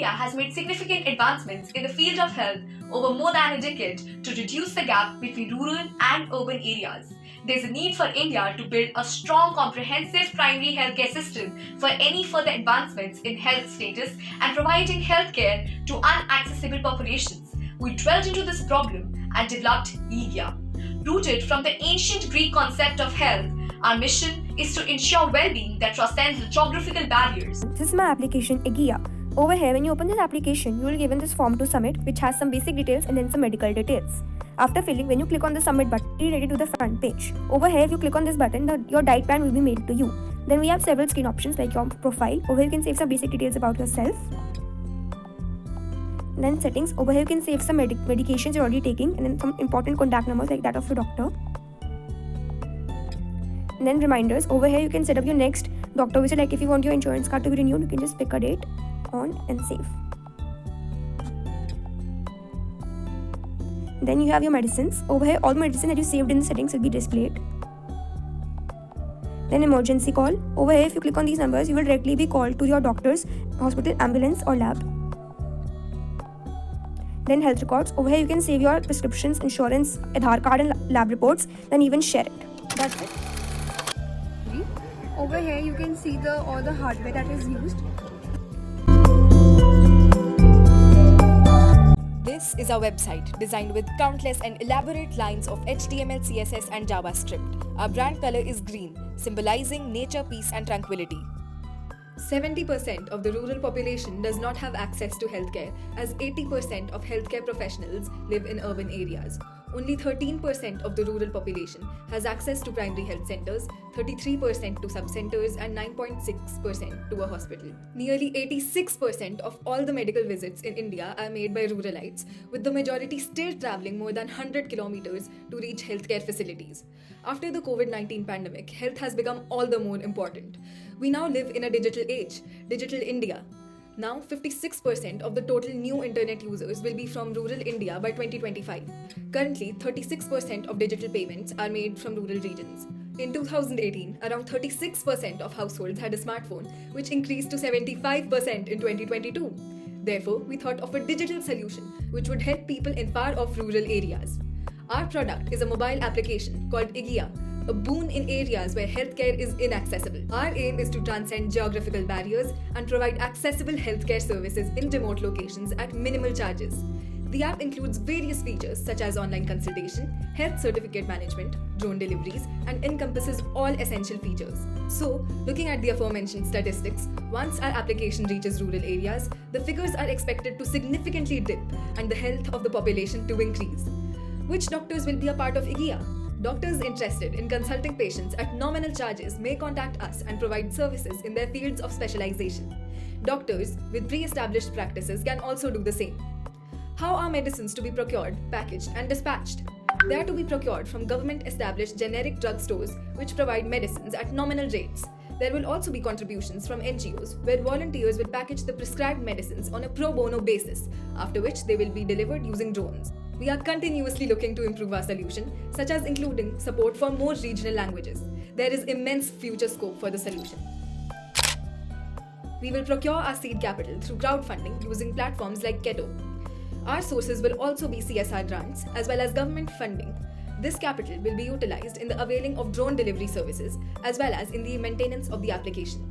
India has made significant advancements in the field of health over more than a decade to reduce the gap between rural and urban areas. There's a need for India to build a strong, comprehensive primary healthcare system for any further advancements in health status and providing healthcare to inaccessible populations. We dwelled into this problem and developed IGIA. Rooted from the ancient Greek concept of health, our mission is to ensure well-being that transcends geographical barriers. This is my application IGIA. Over here, when you open this application, you will be given this form to submit, which has some basic details and then some medical details. After filling, when you click on the submit button, it will ready to the front page. Over here, if you click on this button, your diet plan will be mailed to you. Then we have several screen options like your profile. Over here, you can save some basic details about yourself. Then settings. Over here, you can save some medications you're already taking and then some important contact numbers like that of your doctor. And then reminders. Over here, you can set up your next doctor visit. Like if you want your insurance card to be renewed, you can just pick a date on and save. Then you have your medicines. Over here, all medicine that you saved in the settings will be displayed. Then emergency call. Over here, if you click on these numbers, you will directly be called to your doctor's hospital, ambulance or lab. Then health records. Over here, you can save your prescriptions, insurance, Aadhaar card and lab reports, then even share it. That's it. Over here, you can see all the hardware that is used. This is our website designed with countless and elaborate lines of HTML, CSS and JavaScript. Our brand color is green, symbolizing nature, peace and tranquility. 70% of the rural population does not have access to healthcare, as 80% of healthcare professionals live in urban areas. Only 13% of the rural population has access to primary health centers, 33% to sub-centers and 9.6% to a hospital. Nearly 86% of all the medical visits in India are made by ruralites, with the majority still travelling more than 100 kilometers to reach healthcare facilities. After the COVID-19 pandemic, health has become all the more important. We now live in a digital age, Digital India. Now, 56% of the total new internet users will be from rural India by 2025. Currently, 36% of digital payments are made from rural regions. In 2018, around 36% of households had a smartphone, which increased to 75% in 2022. Therefore, we thought of a digital solution which would help people in far-off rural areas. Our product is a mobile application called IGIA, a boon in areas where healthcare is inaccessible. Our aim is to transcend geographical barriers and provide accessible healthcare services in remote locations at minimal charges. The app includes various features such as online consultation, health certificate management, drone deliveries, and encompasses all essential features. So, looking at the aforementioned statistics, once our application reaches rural areas, the figures are expected to significantly dip and the health of the population to increase. Which doctors will be a part of IGIA? Doctors interested in consulting patients at nominal charges may contact us and provide services in their fields of specialization. Doctors with pre-established practices can also do the same. How are medicines to be procured, packaged and dispatched? They are to be procured from government-established generic drug stores which provide medicines at nominal rates. There will also be contributions from NGOs where volunteers will package the prescribed medicines on a pro bono basis, after which they will be delivered using drones. We are continuously looking to improve our solution, such as including support for more regional languages. There is immense future scope for the solution. We will procure our seed capital through crowdfunding using platforms like Keto. Our sources will also be CSR grants as well as government funding. This capital will be utilized in the availing of drone delivery services as well as in the maintenance of the application.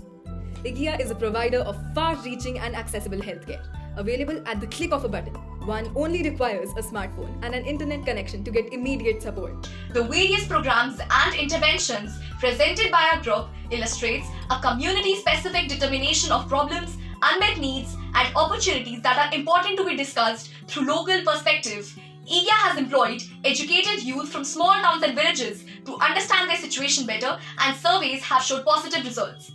IGIA is a provider of far-reaching and accessible healthcare, available at the click of a button. One only requires a smartphone and an internet connection to get immediate support. The various programs and interventions presented by our group illustrates a community-specific determination of problems, unmet needs, and opportunities that are important to be discussed through local perspective. IGIA has employed educated youth from small towns and villages to understand their situation better, and surveys have showed positive results.